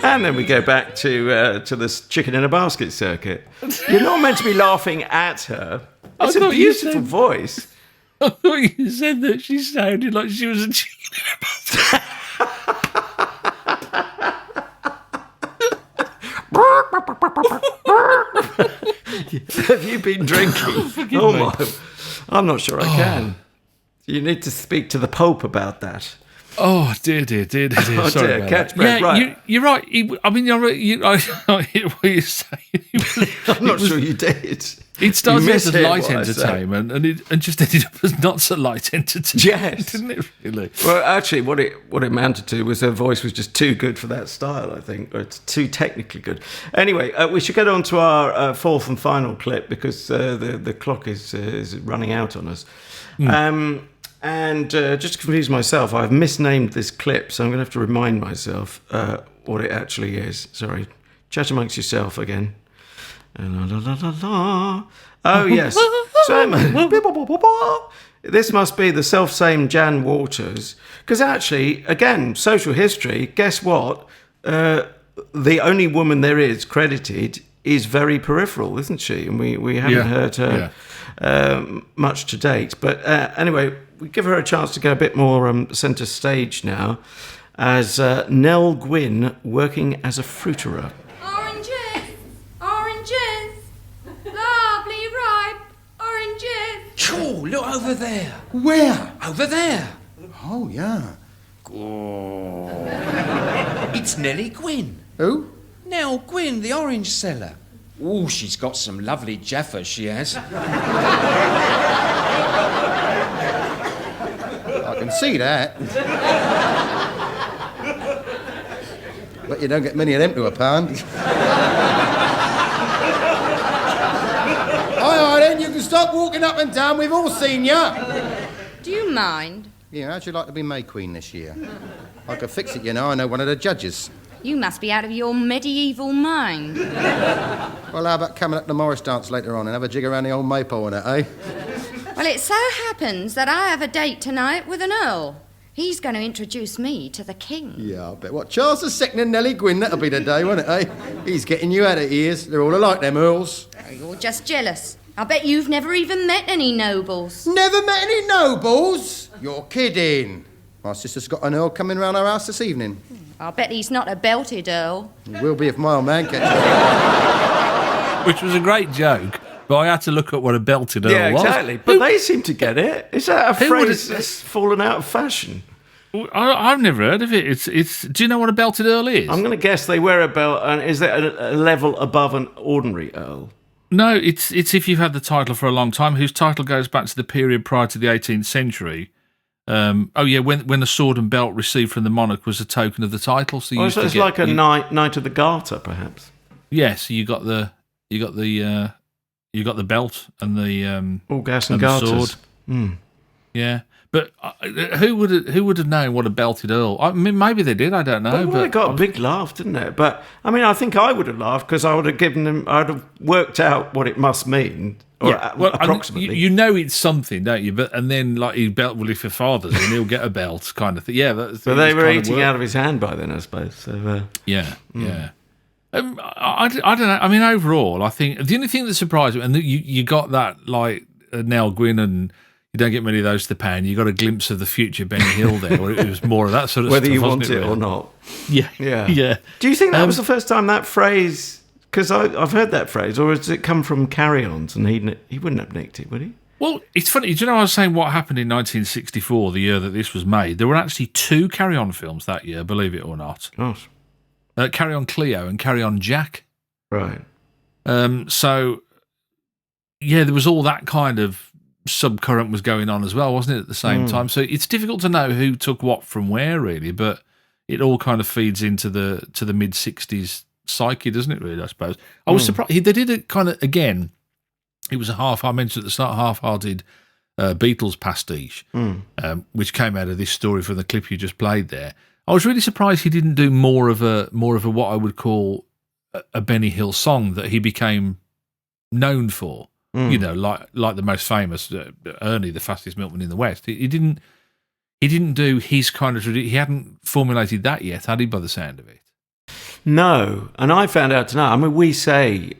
And then we go back to this chicken in a basket circuit. You're not meant to be laughing at her. It's a beautiful voice. I thought you said that she sounded like she was a chicken in a basket. Have you been drinking? Oh, my. I'm not sure I can. You need to speak to the Pope about that. Oh, dear. Oh, Sorry dear. about Catch that. breath, Yeah, right. You're right. I hear what you're saying. I'm not sure you did. It started You as misheard light what I said. entertainment and just ended up as not so light entertainment. Yes. Didn't it, really? Well, actually, what it amounted to was her voice was just too good for that style, I think. Or it's too technically good. Anyway, we should get on to our fourth and final clip because the clock is running out on us. And just to confuse myself, I've misnamed this clip, so I'm going to have to remind myself what it actually is. Sorry. Chat amongst yourself again. La, la, la, la, la. Oh, yes. This must be the self-same Jan Waters. Because actually, again, social history, guess what? The only woman there is credited is very peripheral, isn't she? And we haven't heard her much to date. But anyway, we give her a chance to go a bit more centre stage now as Nell Gwynn working as a fruiterer. Oranges, lovely ripe oranges. Oh, look over there. Where? Over there. Oh, yeah. It's Nellie Gwynn. Who? Nell Gwynn, the orange seller. Oh, she's got some lovely jaffas, she has. I can see that. But you don't get many of them to a pound. All right, then, you can stop walking up and down. We've all seen you. Do you mind? Yeah, how'd you like to be May Queen this year? I could fix it, you know. I know one of the judges. You must be out of your medieval mind. Well, how about coming up to Morris dance later on and have a jig around the old maypole and that, eh? Well, it so happens that I have a date tonight with an earl. He's going to introduce me to the king. Yeah, I bet. What, Charles II and Nellie Gwynn? That'll be the day, won't it, eh? He's getting you out of ears. They're all alike, them earls. Oh, you're just jealous. I bet you've never even met any nobles. Never met any nobles? You're kidding. My sister's got an earl coming round our house this evening. I'll bet he's not a belted earl. He will be if my old man catches him. Which was a great joke, but I had to look at what a belted earl Yeah, was. exactly. But they seem to get it. Is that a Who phrase would've- that's fallen out of fashion? I've never heard of it. It's. Do you know what a belted earl is? I'm going to guess they wear a belt, and is that a level above an ordinary earl? No, it's if you've had the title for a long time, whose title goes back to the period prior to the 18th century. When the sword and belt received from the monarch was a token of the title. So you used So to it's get, like a knight of the garter, perhaps. Yes, you got the belt and the All gas and and the garters. sword. Yeah, but who would have known what a belted earl? I mean, maybe they did. I don't know. Well, they got a big laugh, didn't it? But I mean, I think I would have laughed because I would have given them. I'd have worked out what it must mean, or approximately. You know it's something, don't you? But and then like he belt will if your father's and he'll get a belt kind of thing. Yeah, but they were eating out of his hand by then, I suppose. So yeah. I don't know. I mean, overall, I think the only thing that surprised me, and you got that like Nell Gwynn, and you don't get many of those to the pan. You got a glimpse of the future Benny Hill there, where it was more of that sort of whether stuff, you wasn't want it really? or not. Yeah, yeah. Do you think that was the first time that phrase? Because I've heard that phrase, or has it come from Carry-Ons? And he wouldn't have nicked it, would he? Well, it's funny. Do you know I was saying what happened in 1964, the year that this was made? There were actually 2 Carry On films that year, believe it or not. Gosh. Carry On Cleo and Carry On Jack. Right. So, yeah, there was all that kind of subcurrent was going on as well, wasn't it, at the same time? So it's difficult to know who took what from where, really, but it all kind of feeds into the mid-60s psyche, doesn't it, really, I suppose? I was surprised. They did it kind of, again, it was I mentioned at the start, half-hearted Beatles pastiche, which came out of this story from the clip you just played there. I was really surprised he didn't do more of a what I would call a Benny Hill song that he became known for. You know, like the most famous Ernie, the fastest milkman in the West. He didn't do his kind of tradition. He hadn't formulated that yet, had he? By the sound of it. No, and I found out tonight. I mean, we say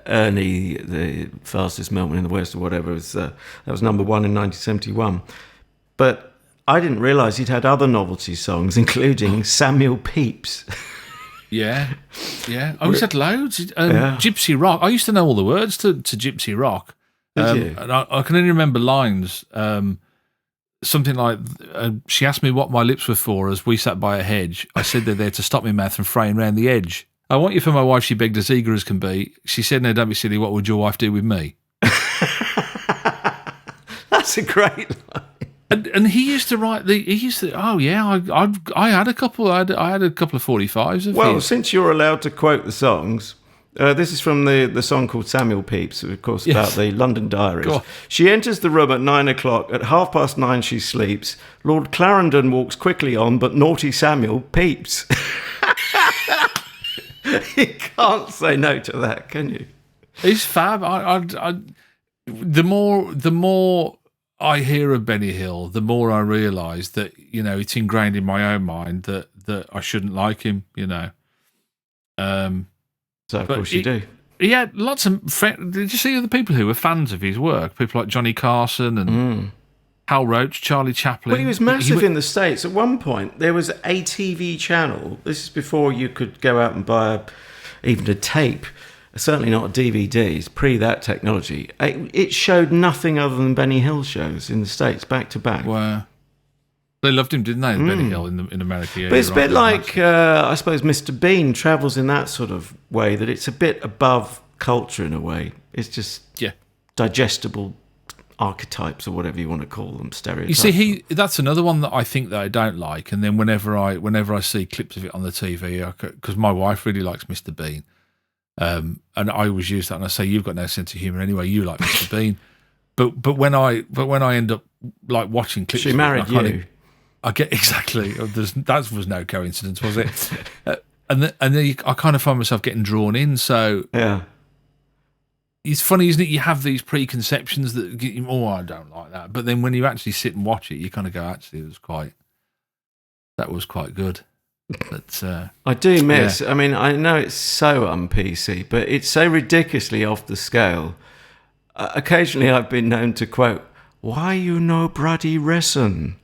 Ernie, the fastest milkman in the West, or whatever, that was number 1 in 1971. But I didn't realise he'd had other novelty songs, including Samuel Pepys. Yeah. Oh, he's had loads. Gypsy Rock. I used to know all the words to Gypsy Rock. Did you? And I can only remember lines. Something like, she asked me what my lips were for as we sat by a hedge. I said they're there to stop my mouth from fraying round the edge. I want you for my wife, she begged as eager as can be. She said, no, don't be silly, what would your wife do with me? That's a great line. And he used to write I had a couple of 45s of Well, his. since you're allowed to quote the songs, this is from the song called Samuel Pepys, of course, about the London Diaries. Go on. She enters the room at 9 o'clock. At 9:30 she sleeps. Lord Clarendon walks quickly on, but naughty Samuel peeps. You can't say no to that, can you? It's fab. The more I hear of Benny Hill, the more I realise that, it's ingrained in my own mind that I shouldn't like him, So, of course, you do. He had lots of friends. Did you see other people who were fans of his work? People like Johnny Carson and Hal Roach, Charlie Chaplin. Well, he was massive in the States. At one point, there was a TV channel. This is before you could go out and buy even a tape. Certainly not a DVD. It's pre that technology. It showed nothing other than Benny Hill shows in the States, back to back. Wow. They loved him, didn't they, Benny Hill in America? Yeah, but it's a bit like, I suppose, Mr. Bean travels in that sort of way, that it's a bit above culture in a way. It's just digestible archetypes, or whatever you want to call them, stereotypes. You see, that's another one that I think that I don't like. And then whenever I see clips of it on the TV, because my wife really likes Mr. Bean, and I always use that, and I say, you've got no sense of humour anyway. You like Mr. Bean, but when I end up like watching clips, she married you. I get exactly. That was no coincidence, was it? And then I kind of find myself getting drawn in. So yeah, it's funny, isn't it? You have these preconceptions that get you, I don't like that. But then when you actually sit and watch it, you kind of go, actually, that was quite good. But I do miss. I mean, I know it's so un-PC, but it's so ridiculously off the scale. Occasionally, I've been known to quote, "Why you no bloody reason?"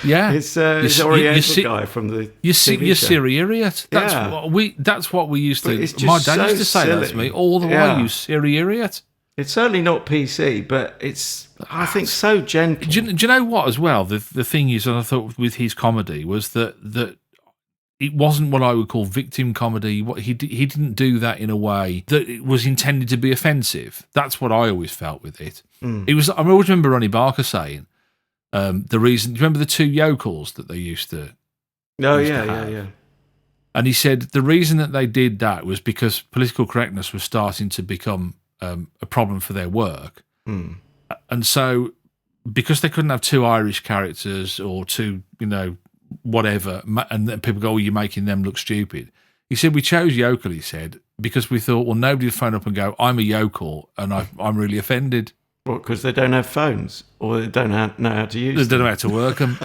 Yeah, it's Oriental guy from the you're TV show. Siri idiot. That's what we used to. My dad used to say that to me all the way. You Siri idiot. It's certainly not PC, but it's, I think, so gentle. Do you know what? As well, the thing is, and I thought with his comedy was that it wasn't what I would call victim comedy. He didn't do that in a way that it was intended to be offensive. That's what I always felt with it. It was. I always remember Ronnie Barker saying. The reason, do you remember the two yokels that they used to? Oh, yeah. And he said the reason that they did that was because political correctness was starting to become a problem for their work. And so, because they couldn't have two Irish characters or two, whatever, and then people go, "Oh, you're making them look stupid." He said, "We chose yokel," he said, because we thought, well, nobody would phone up and go, "I'm a yokel, and I'm really offended." What, because they don't have phones, or they don't know how to use them? They don't know how to work them.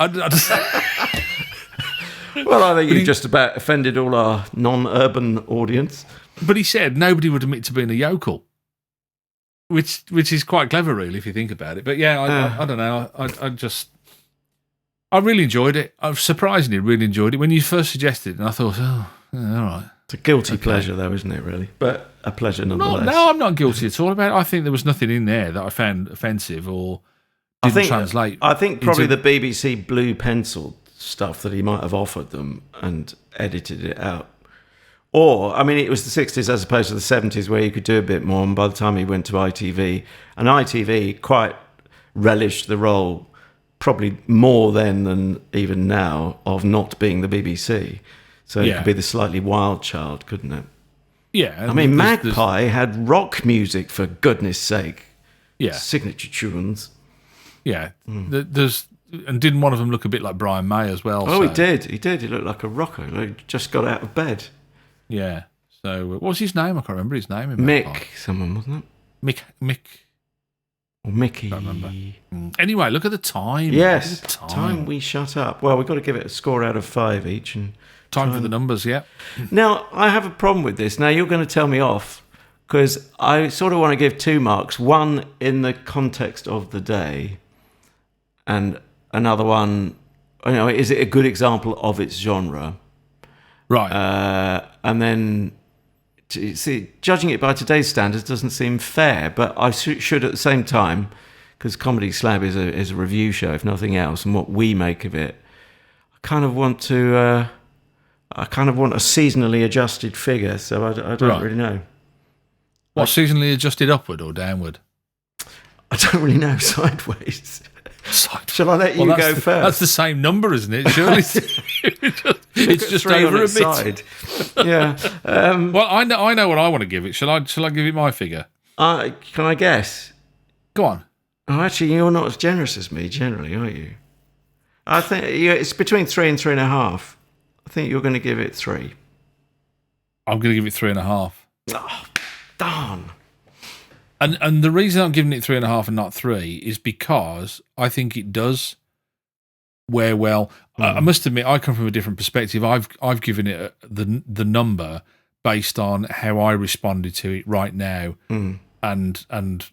Well, I think you just about offended all our non-urban audience. But he said nobody would admit to being a yokel, which is quite clever, really, if you think about it. But yeah, I don't know. I really enjoyed it. I surprisingly really enjoyed it when you first suggested it, and I thought, all right. It's a guilty pleasure, though, isn't it, really? But a pleasure nonetheless. No, I'm not guilty at all about it. I think there was nothing in there that I found offensive or didn't translate. I think probably the BBC Blue Pencil stuff that he might have offered them and edited it out. Or, I mean, it was the 60s as opposed to the 70s where you could do a bit more, and by the time he went to ITV, and ITV quite relished the role, probably more then than even now, of not being the BBC. So it could be the slightly wild child, couldn't it? Yeah. I mean, Magpie had rock music, for goodness sake. Yeah. Signature tunes. Yeah. And didn't one of them look a bit like Brian May as well? Oh, he did. He looked like a rocker. He just got out of bed. Yeah. So what was his name? I can't remember his name. Mick, someone, wasn't it? Mick. Or Mickey. I don't remember. Anyway, look at the time. Yes. Time we shut up. Well, we've got to give it a score out of 5 each. And Time for the numbers, yeah. Now, I have a problem with this. Now, you're going to tell me off, because I sort of want to give 2 marks. One in the context of the day, and another one, is it a good example of its genre? Right. And then, see, judging it by today's standards doesn't seem fair, but I should at the same time, because Comedy Slab is a review show, if nothing else, and what we make of it, I kind of want a seasonally adjusted figure, so I don't really know. What, seasonally adjusted upward or downward? I don't really know. Sideways. Shall I let you go first? That's the same number, isn't it? Surely it's just over a bit. Side. Yeah. Well, I know what I want to give it. Shall I give it my figure? Can I guess? Go on. Oh, actually, you're not as generous as me generally, are you? I think it's between 3 and 3.5. I think you're going to give it 3. I'm going to give it 3.5. Oh, darn. And the reason I'm giving it 3.5 and not 3 is because I think it does wear well. I must admit, I come from a different perspective. I've given it the number based on how I responded to it right now, and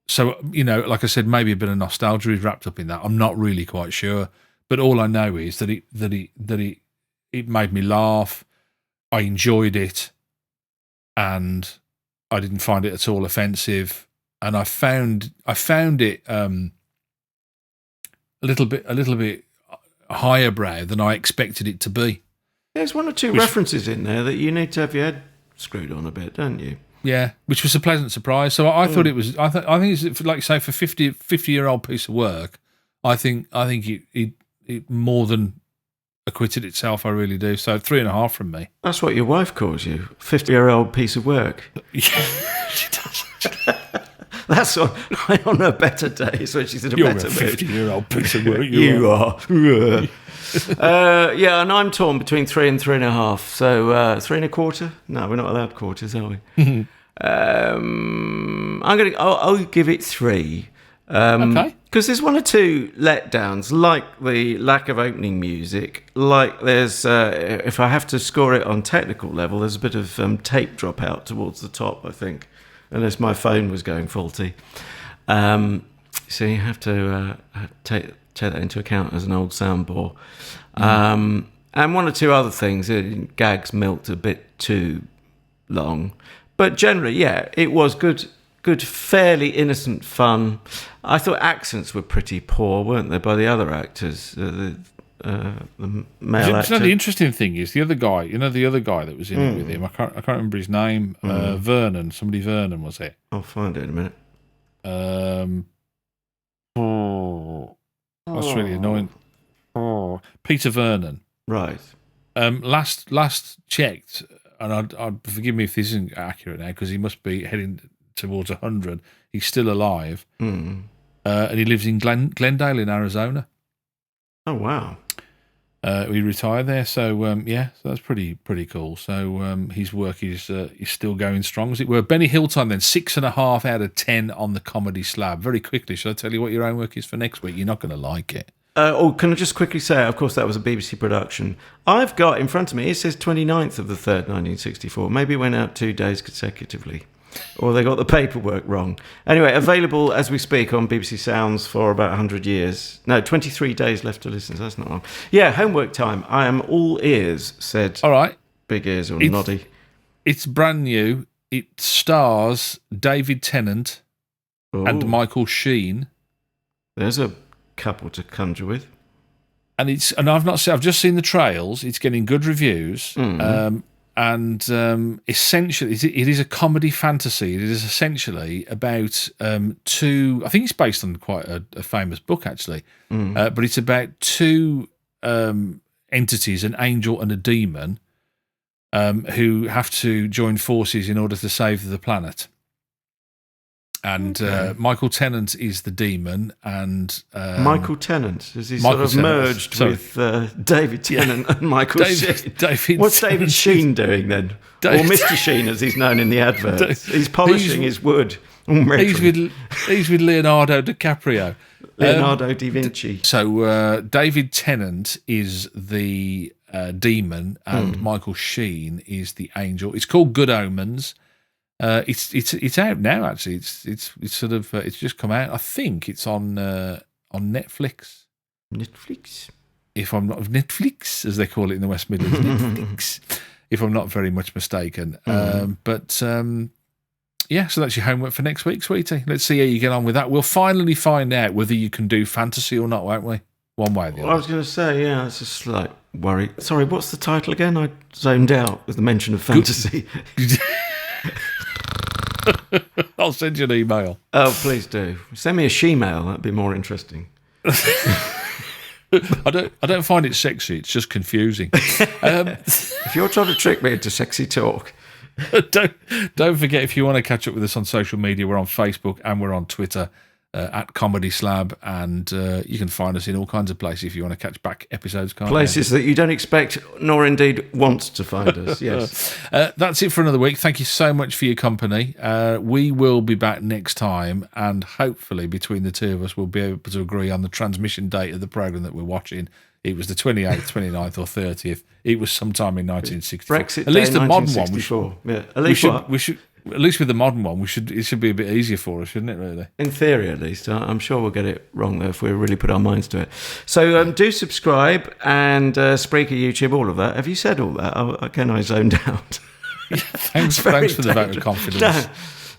so, you know, like I said, maybe a bit of nostalgia is wrapped up in that. I'm not really quite sure, but all I know is that it made me laugh. I enjoyed it, and I didn't find it at all offensive, and I found it a little bit higher brow than I expected it to be. There's one or two references in there that you need to have your head screwed on a bit, don't you? Yeah, which was a pleasant surprise. So I thought it was. I think it's like, say, for 50-year-old piece of work. I think it more than acquitted itself. I really do. So 3.5 from me. That's what your wife calls you, 50-year-old piece of work. Yeah, she does. That's on her better days when she's in a better mood. You're a 50-year-old piece of work. You are. Yeah, and I'm torn between 3 and 3.5. So 3.25? No, we're not allowed quarters, are we? I'll give it 3. Okay. Because there's one or two letdowns, like the lack of opening music. Like there's, if I have to score it on technical level, there's a bit of tape dropout towards the top, I think, unless my phone was going faulty. So you have to take that into account as an old sound bore. And one or two other things, gags milked a bit too long. But generally, yeah, it was good, fairly innocent fun. I thought accents were pretty poor, weren't they, by the other actors, the male actor. The interesting thing is the other guy that was in it with him. I can't remember his name. Vernon, somebody Vernon, was it? I'll find it in a minute. That's really annoying. Peter Vernon. Right. Last checked, and I'd forgive me if this isn't accurate now, because he must be heading towards 100. He's still alive, and he lives in Glendale in Arizona. Oh wow! He retired there, so so that's pretty cool. So his work is still going strong, as it were. Benny Hilltime then 6.5 out of 10 on the Comedy Slab. Very quickly, shall I tell you what your homework is for next week? You're not going to like it. Can I just quickly say, of course, that was a BBC production. I've got in front of me, it says 29th of the 3rd, 1964. Maybe it went out 2 days consecutively. Or they got the paperwork wrong. Anyway, available as we speak on BBC Sounds for about 100 years. No, 23 days left to listen, so that's not long. Yeah, homework time. I am all ears, said all right. Big Ears or Noddy. It's brand new. It stars David Tennant and Michael Sheen. There's a couple to conjure with. And I've just seen the trails. It's getting good reviews. And essentially, it is a comedy fantasy. It is essentially about two. I think it's based on quite a famous book, actually. But it's about two entities, an angel and a demon, who have to join forces in order to save the planet. And Michael Tennant is the demon, and Michael Tennant, has he sort of merged with David Tennant and Michael Sheen? What's David Sheen doing then? Or Mr. Sheen, as he's known in the adverts. He's polishing his wood. He's with Leonardo DiCaprio. Leonardo da Vinci. So David Tennant is the demon, and Michael Sheen is the angel. It's called Good Omens. It's out now, actually. It's sort of it's just come out. I think it's on Netflix. Netflix. if I'm not Netflix, as they call it in the West Midlands, Netflix, if I'm not very much mistaken. Yeah, so that's your homework for next week, sweetie. Let's see how you get on with that. We'll finally find out whether you can do fantasy or not, won't we? One way or the other. I was going to say, yeah, it's a slight worry. Sorry, what's the title again? I zoned out with the mention of fantasy. I'll send you an email. Oh, please do. Send me a she-mail. That'd be more interesting. I don't find it sexy. It's just confusing. If you're trying to trick me into sexy talk... Don't forget, if you want to catch up with us on social media, we're on Facebook and we're on Twitter at Comedy Slab, and you can find us in all kinds of places if you want to catch back episodes. Places that you don't expect nor indeed want to find us, yes. That's it for another week. Thank you so much for your company. We will be back next time, and hopefully between the two of us we'll be able to agree on the transmission date of the programme that we're watching. It was the 28th, 29th or 30th. It was sometime in 1964. Brexit at least Day, the modern one. At least with the modern one, it should be a bit easier for us, shouldn't it, really? In theory, at least. I'm sure we'll get it wrong, though, if we really put our minds to it. So do subscribe and Spreaker, YouTube, all of that. Have you said all that? Again, I zoned out. Thanks for the vote of confidence. No.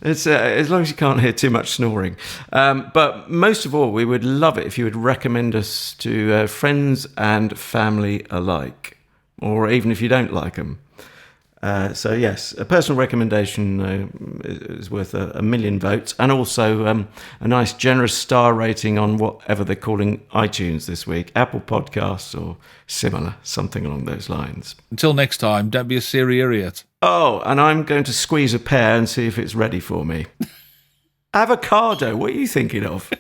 It's as long as you can't hear too much snoring. But most of all, we would love it if you would recommend us to friends and family alike, or even if you don't like them. So yes, a personal recommendation is worth a million votes, and also a nice generous star rating on whatever they're calling iTunes this week, Apple Podcasts or similar, something along those lines. Until next time, don't be a Siri idiot. Oh, and I'm going to squeeze a pear and see if it's ready for me. Avocado, what are you thinking of?